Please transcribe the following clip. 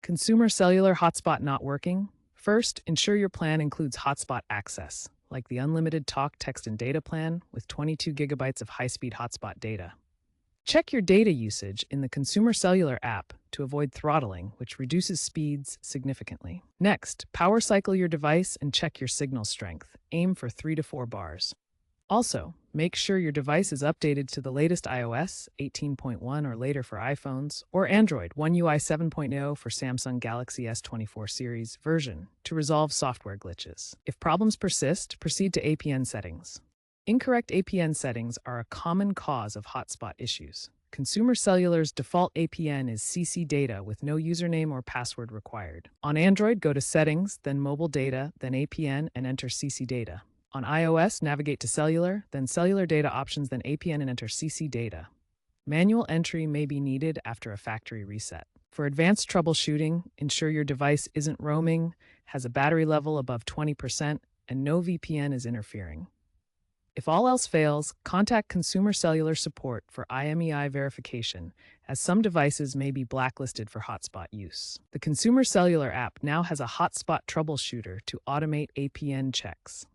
Consumer Cellular Hotspot not working? First, ensure your plan includes hotspot access, like the unlimited talk, text, and data plan with 22 gigabytes of high-speed hotspot data. Check your data usage in the Consumer Cellular app to avoid throttling, which reduces speeds significantly. Next, power cycle your device and check your signal strength. Aim for 3 to 4 bars. Also, make sure your device is updated to the latest iOS 18.1 or later for iPhones, or Android One UI 7.0 for Samsung Galaxy S24 series version to resolve software glitches. If problems persist, proceed to APN settings. Incorrect APN settings are a common cause of hotspot issues. Consumer Cellular's default APN is CC data with no username or password required. On Android, go to Settings, then Mobile Data, then APN, and enter CC data. On iOS, navigate to Cellular, then Cellular Data Options, then APN, and enter CC Data. Manual entry may be needed after a factory reset. For advanced troubleshooting, ensure your device isn't roaming, has a battery level above 20%, and no VPN is interfering. If all else fails, contact Consumer Cellular support for IMEI verification, as some devices may be blacklisted for hotspot use. The Consumer Cellular app now has a hotspot troubleshooter to automate APN checks.